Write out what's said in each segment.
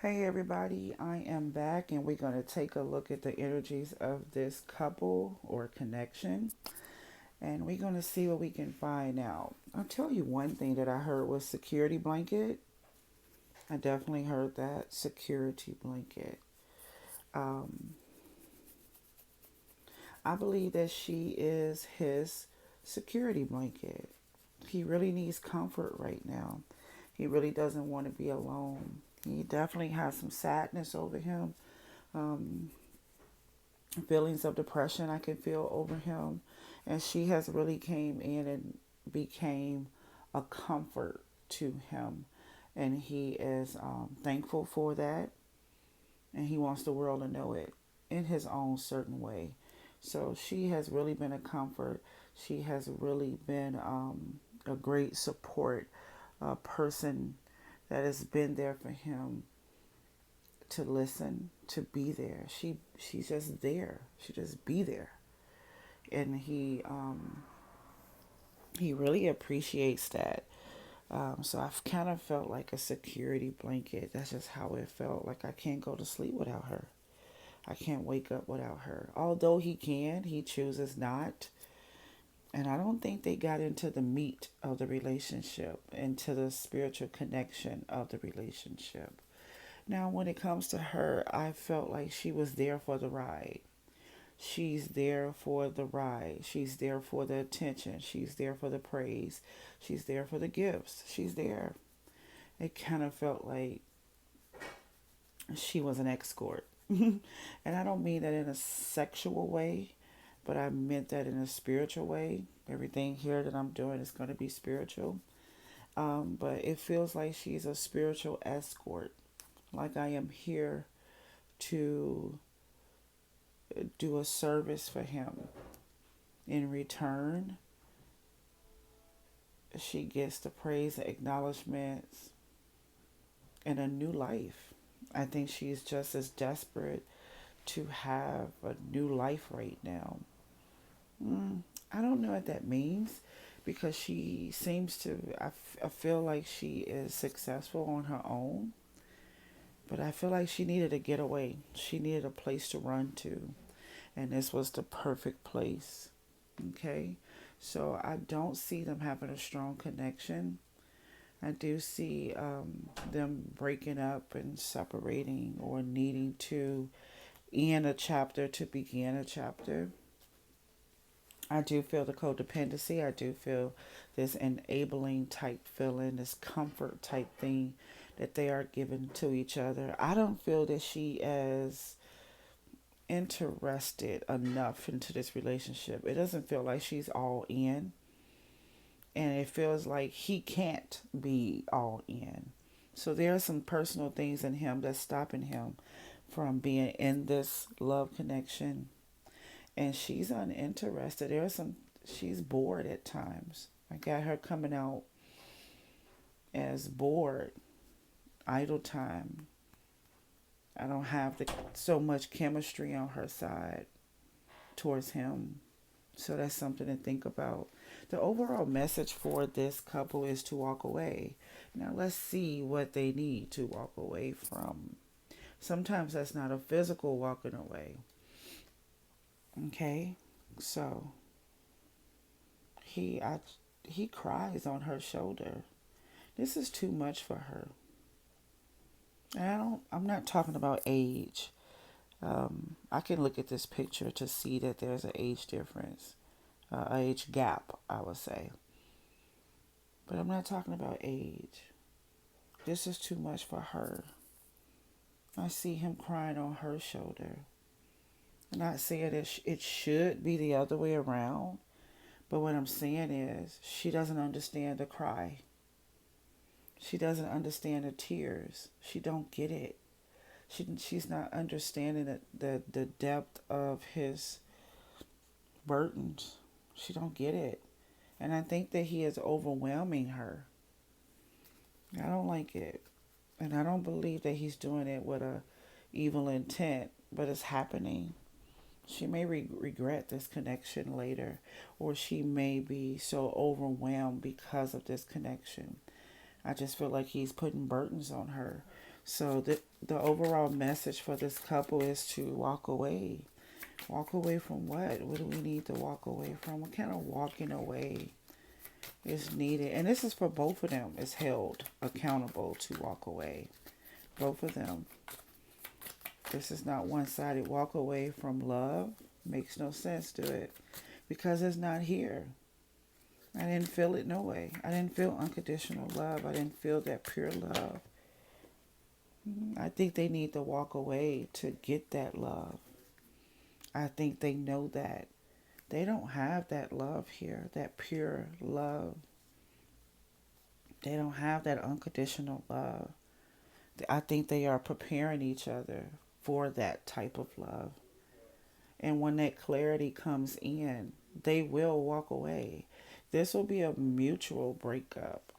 Hey everybody, I am back and we're going to take a look at the energies of this couple or connection and we're going to see what we can find out. I'll tell you one thing that I heard was security blanket. I definitely heard that security blanket. Um, I believe that she is his security blanket. He really needs comfort right now. He really doesn't want to be alone. He definitely has some sadness over him. Um, Feelings of depression I can feel over him, and she has really came in and became a comfort to him, and he is thankful for that, and he wants the world to know it in his own certain way. So she has really been a comfort. She has really been a great support person that has been there for him to listen, to be there. She's just there. She just be there, and he really appreciates that. So I've kind of felt like a security blanket. That's just how it felt. Like I can't go to sleep without her. I can't wake up without her. Although he can, he chooses not. And I don't think they got into the meat of the relationship, into the spiritual connection of the relationship. Now, when it comes to her, I felt like she was there for the ride. She's there for the ride. She's there for the attention. She's there for the praise. She's there for the gifts. She's there. It kind of felt like she was an escort. And I don't mean that in a sexual way, but I meant that in a spiritual way. Everything here that I'm doing is going to be spiritual. But it feels like she's a spiritual escort. Like I am here to do a service for him. In return, she gets the praise and acknowledgments and a new life. I think she's just as desperate to have a new life right now. I don't know what that means because she seems to, I feel like she is successful on her own, but I feel like she needed a getaway. She needed a place to run to, and this was the perfect place. Okay, so I don't see them having a strong connection. I do see them breaking up and separating or needing to end a chapter to begin a chapter. I do feel the codependency. I do feel this enabling type feeling, this comfort type thing that they are giving to each other. I don't feel that she is interested enough into this relationship. It doesn't feel like she's all in, and it feels like he can't be all in. So there are some personal things in him that's stopping him from being in this love connection, and she's uninterested. She's bored at times. I got her coming out as bored, idle time. I don't have so much chemistry on her side towards him. So that's something to think about. The overall message for this couple is to walk away. Now let's see what they need to walk away from. Sometimes that's not a physical walking away. Okay? So he I, he cries on her shoulder. This is too much for her. And I'm not talking about age. I can look at this picture to see that there's an age difference, age gap, I would say. But I'm not talking about age. This is too much for her. I see him crying on her shoulder. I'm not saying that it should be the other way around, but what I'm saying is she doesn't understand the cry. She doesn't understand the tears. She don't get it. She's not understanding the depth of his burdens. She don't get it. And I think that he is overwhelming her. I don't like it. And I don't believe that he's doing it with a evil intent, but it's happening. She may regret this connection later, or she may be so overwhelmed because of this connection. I just feel like he's putting burdens on her. So the overall message for this couple is to walk away. Walk away from what? What do we need to walk away from? What kind of walking away is needed? And this is for both of them. Is held accountable to walk away. Both of them. This is not one-sided walk away from love. Makes no sense to it because it's not here. I didn't feel it no way. I didn't feel unconditional love. I didn't feel that pure love. I think they need to walk away to get that love. I think they know that. They don't have that love here, that pure love. They don't have that unconditional love. I think they are preparing each other for that type of love. And when that clarity comes in, they will walk away. This will be a mutual breakup.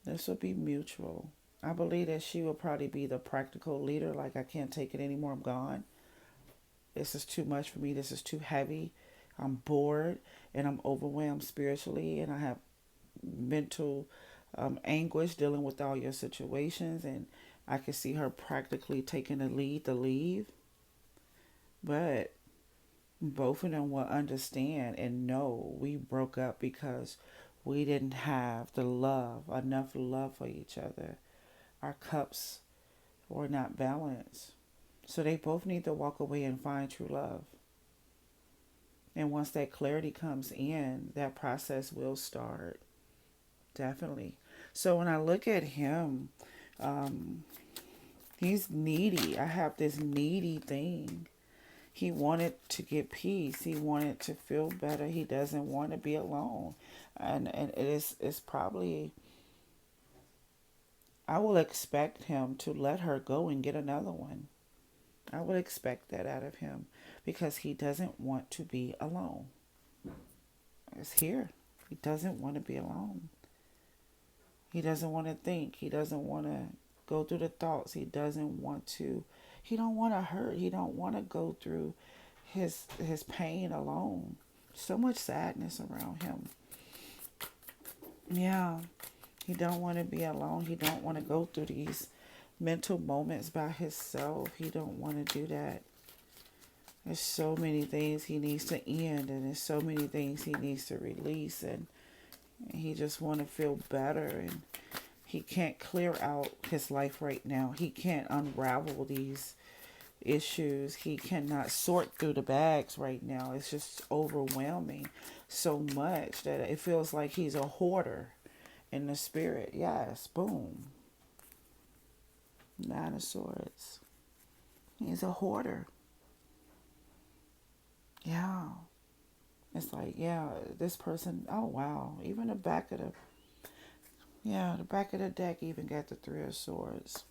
This will be mutual. I believe that she will probably be the practical leader. Like, I can't take it anymore. I'm gone. This is too much for me. This is too heavy. I'm bored and I'm overwhelmed spiritually, and I have mental anguish dealing with all your situations. And I can see her practically taking the lead to leave. But both of them will understand and know we broke up because we didn't have the love, enough love for each other. Our cups were not balanced. So they both need to walk away and find true love. And once that clarity comes in, that process will start. Definitely. So when I look at him, he's needy. I have this needy thing. He wanted to get peace. He wanted to feel better. He doesn't want to be alone. And it's probably, I will expect him to let her go and get another one. I would expect that out of him because he doesn't want to be alone. It's here. He doesn't want to be alone. He doesn't want to think. He doesn't want to go through the thoughts. He doesn't want to. He don't want to hurt. He don't want to go through his pain alone. So much sadness around him. Yeah. He don't want to be alone. He don't want to go through these mental moments by himself. He don't want to do that. There's so many things he needs to end, and there's so many things he needs to release, and he just want to feel better, and he can't clear out his life right now. He can't unravel these issues. He cannot sort through the bags right now. It's just overwhelming so much that it feels like he's a hoarder in the spirit. Yes, boom. Nine of Swords. He's a hoarder. Yeah. It's like, yeah, this person, oh wow. Even the back of the back of the deck even got the Three of Swords.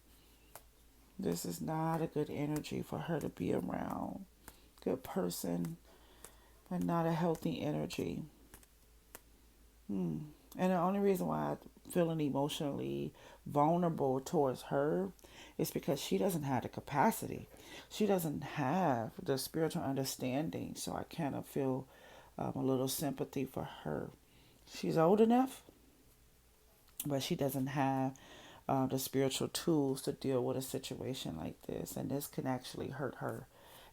This is not a good energy for her to be around. Good person, but not a healthy energy. And the only reason why I'm feeling emotionally vulnerable towards her is because she doesn't have the capacity. She doesn't have the spiritual understanding. So I kind of feel a little sympathy for her. She's old enough, but she doesn't have the spiritual tools to deal with a situation like this. And this can actually hurt her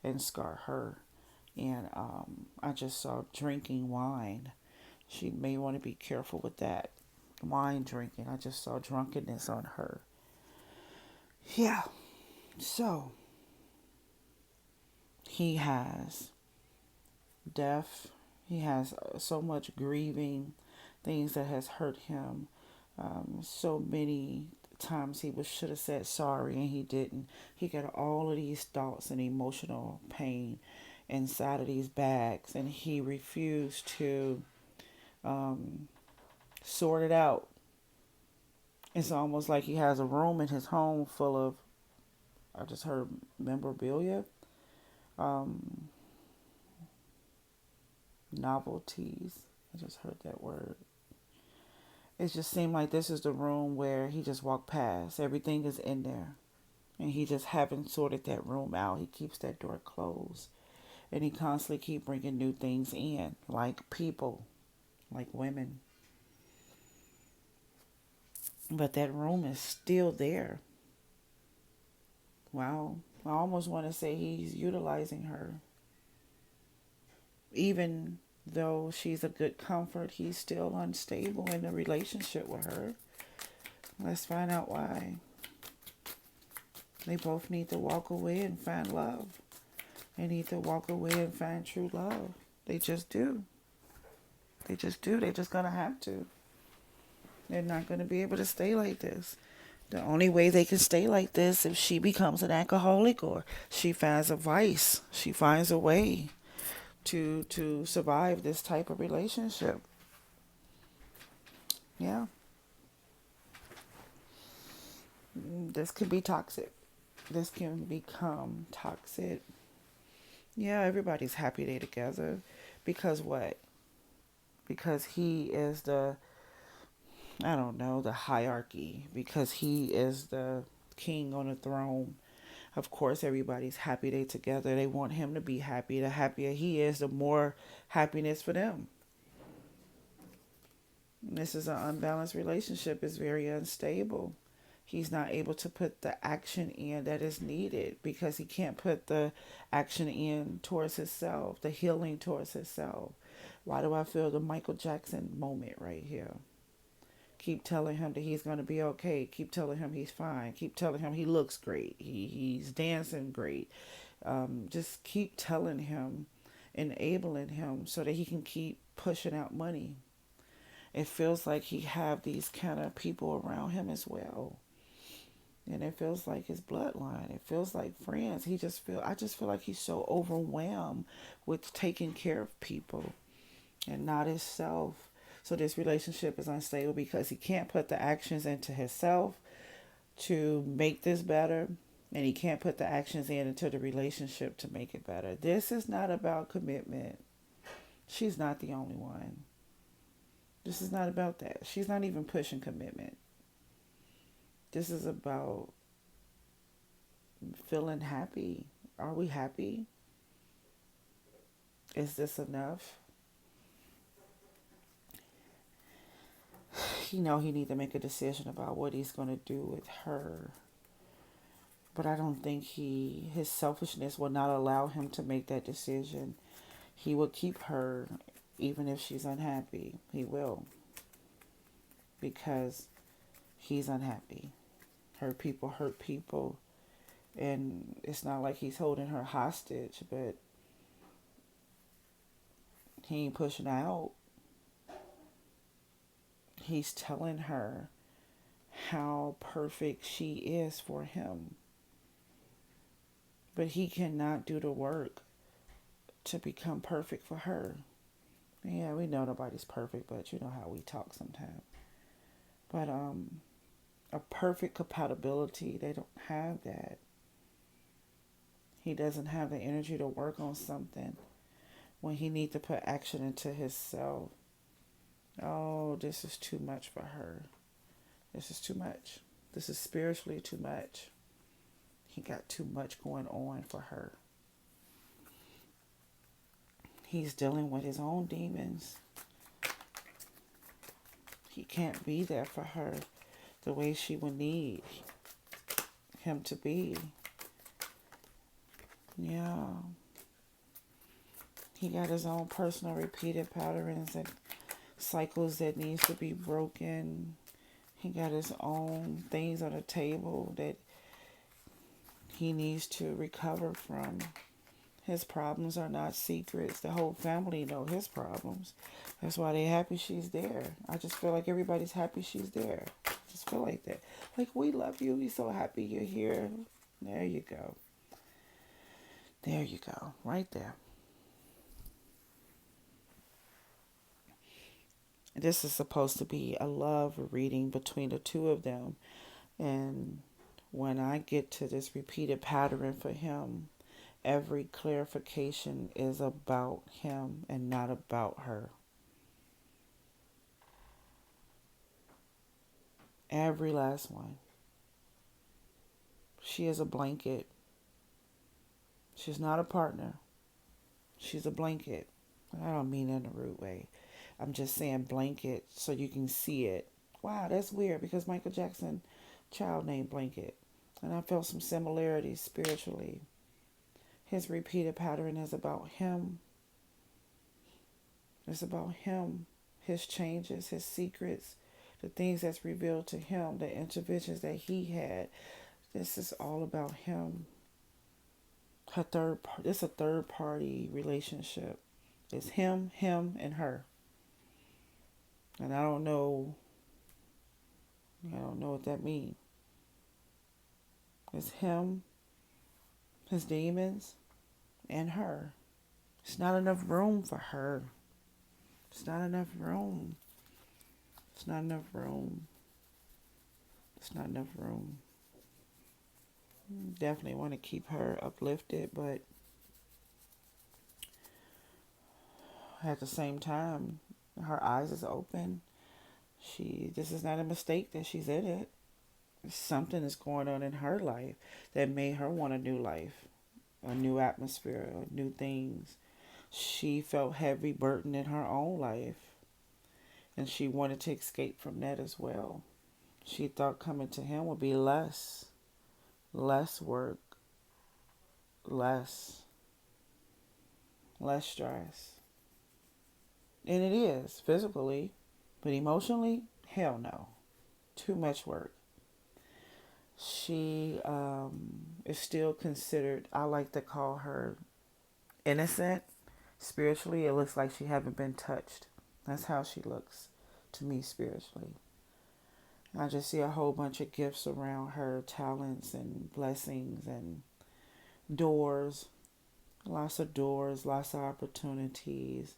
and scar her. And I just saw drinking wine. She may want to be careful with that. Wine drinking. I just saw drunkenness on her. Yeah. So, he has death. He has so much grieving, things that has hurt him. So many times he should have said sorry and he didn't. He got all of these thoughts and emotional pain inside of these bags, and he refused to sort it out. It's almost like he has a room in his home full of, I just heard memorabilia, novelties. I just heard that word. It just seemed like this is the room where he just walked past. Everything is in there. And he just haven't sorted that room out. He keeps that door closed. And he constantly keep bringing new things in. Like people. Like women. But that room is still there. Wow. I almost want to say he's utilizing her. Even though she's a good comfort, he's still unstable in the relationship with her. Let's find out why. They both need to walk away and find love. They need to walk away and find true love. They just do. They just do. They're just going to have to. They're not going to be able to stay like this. The only way they can stay like this if she becomes an alcoholic or she finds a vice. She finds a way to survive this type of relationship. Yeah. This could be toxic. This can become toxic. Yeah, everybody's happy they're together. Because what? Because he is the, I don't know, the hierarchy. Because he is the king on the throne. Of course, everybody's happy they're together. They want him to be happy. The happier he is, the more happiness for them. This is an unbalanced relationship. It's very unstable. He's not able to put the action in that is needed because he can't put the action in towards himself, the healing towards himself. Why do I feel the Michael Jackson moment right here? Keep telling him that he's going to be okay. Keep telling him he's fine. Keep telling him he looks great. He's dancing great. Just keep telling him, enabling him so that he can keep pushing out money. It feels like he have these kind of people around him as well. And it feels like his bloodline. It feels like friends. I just feel like he's so overwhelmed with taking care of people and not himself. So this relationship is unstable because he can't put the actions into himself to make this better. And he can't put the actions into the relationship to make it better. This is not about commitment. She's not the only one. This is not about that. She's not even pushing commitment. This is about feeling happy. Are we happy? Is this enough? He need to make a decision about what he's going to do with her. But I don't think his selfishness will not allow him to make that decision. He will keep her even if she's unhappy. He will. Because he's unhappy. Hurt people. And it's not like he's holding her hostage, but he ain't pushing her out. He's telling her how perfect she is for him. But he cannot do the work to become perfect for her. Yeah, we know nobody's perfect, but you know how we talk sometimes. But a perfect compatibility, they don't have that. He doesn't have the energy to work on something when he needs to put action into himself. Oh, this is too much for her. This is too much. This is spiritually too much. He got too much going on for her. He's dealing with his own demons. He can't be there for her the way she would need him to be. Yeah. He got his own personal repeated patterns and cycles that needs to be broken. He got his own things on the table that he needs to recover from. His problems are not secrets. The whole family know his problems. That's why they're happy she's there. I just feel like everybody's happy she's there. I just feel like that. Like, we love you. We're so happy you're here. There you go. There you go. Right there. This is supposed to be a love reading between the two of them. And when I get to this repeated pattern for him, every clarification is about him and not about her. Every last one. She is a blanket. She's not a partner. She's a blanket. I don't mean in a rude way. I'm just saying blanket so you can see it Wow, that's weird because Michael Jackson child named Blanket. And I felt some similarities spiritually. His repeated pattern is about him. It's about him, his changes, his secrets, the things that's revealed to him, the interventions that he had. This is all about him. It's a third party relationship. It's him, and her. And I don't know what that means. It's him, his demons, and her. It's not enough room for her. It's not enough room. It's not enough room. It's not enough room. Definitely want to keep her uplifted, but at the same time, her eyes is open. This is not a mistake that she's in it. Something is going on in her life that made her want a new life, a new atmosphere, new things. She felt heavy burden in her own life, and she wanted to escape from that as well. She thought coming to him would be less work, less stress. And it is physically, but emotionally, hell no. Too much work. She is still considered, I like to call her innocent. Spiritually, it looks like she haven't been touched. That's how she looks to me spiritually. I just see a whole bunch of gifts around her, talents and blessings and doors. Lots of doors, lots of opportunities.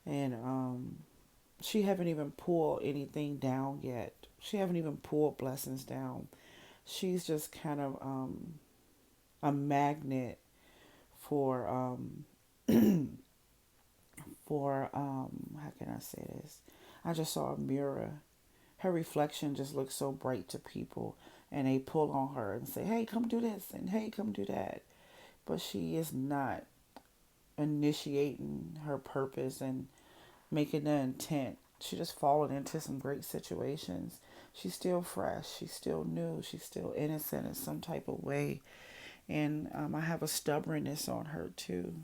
And she haven't even pulled anything down yet. She haven't even pulled blessings down. She's just kind of a magnet for how can I say this? I just saw a mirror. Her reflection just looks so bright to people, and they pull on her and say, "Hey, come do this," and "Hey, come do that." But she is not initiating her purpose and making the intent. She just fallen into some great situations. She's still fresh. She's still new. She's still innocent in some type of way. And I have a stubbornness on her too.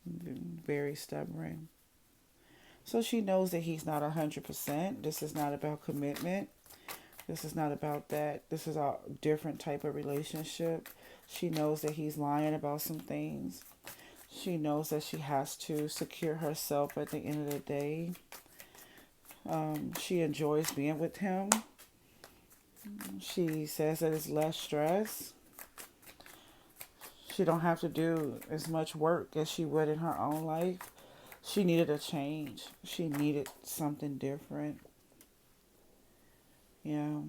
Very stubborn. So she knows that he's not 100%. This is not about commitment. This is not about that. This is a different type of relationship. She knows that he's lying about some things. She knows that she has to secure herself at the end of the day. She enjoys being with him. She says that it's less stress. She don't have to do as much work as she would in her own life. She needed a change. She needed something different. Yeah.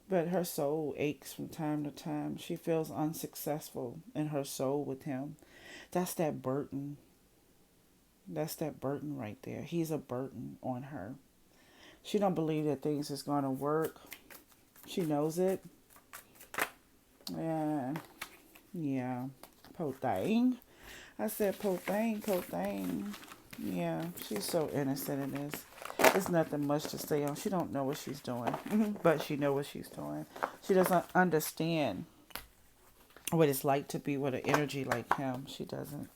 But her soul aches from time to time. She feels unsuccessful in her soul with him. That's that burden. That's that burden right there. He's a burden on her. She don't believe that things is going to work. She knows it. Yeah. Po thing. I said po thing. Yeah, she's so innocent in this. There's nothing much to say on. She don't know what she's doing. But she know what she's doing. She doesn't understand what it's like to be with an energy like him. She doesn't.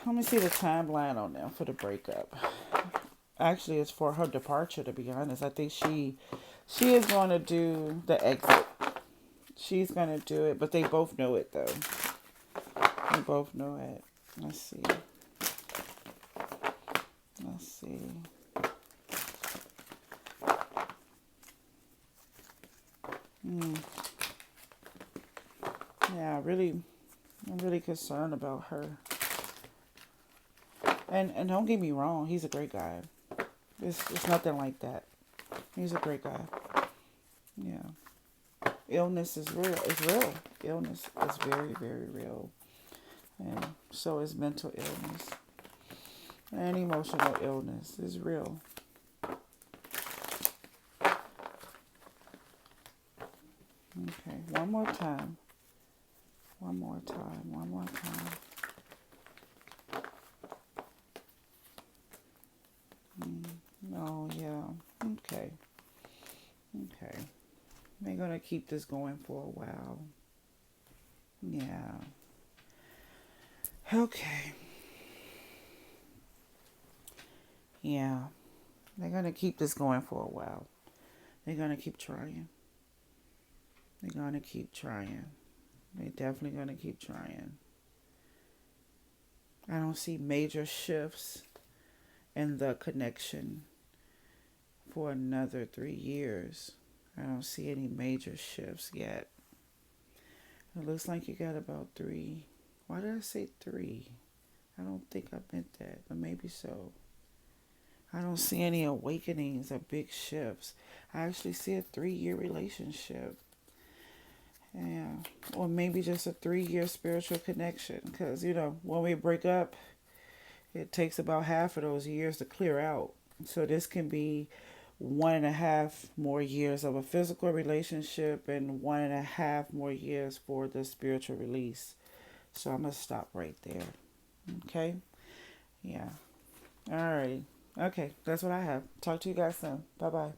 Let me see the timeline on them for the breakup. Actually, it's for her departure, to be honest. I think she is going to do the exit. She's going to do it, but they both know it, though. They both know it. Let's see. Yeah, I'm really concerned about her. And don't get me wrong, he's a great guy. It's nothing like that. He's a great guy. Yeah. Illness is real. It's real. Illness is very, very real. And so is mental illness. And emotional illness is real. Okay, one more time. Oh, yeah, Okay. Okay. They're going to keep this going for a while. Yeah. Okay. Yeah. They're going to keep this going for a while. They're going to keep trying. They're going to keep trying. They're definitely going to keep trying. I don't see major shifts in the connection for another 3 years. I don't see any major shifts yet. It looks like you got about 3. Why did I say 3? I don't think I meant that, but maybe so. I don't see any awakenings or big shifts. I actually see a 3-year relationship. Yeah. Or maybe just a 3-year spiritual connection. Because, when we break up, it takes about half of those years to clear out. So this can be 1.5 more years of a physical relationship and 1.5 more years for the spiritual release. So I'm going to stop right there. Okay? Yeah. All right. Okay. That's what I have. Talk to you guys soon. Bye-bye.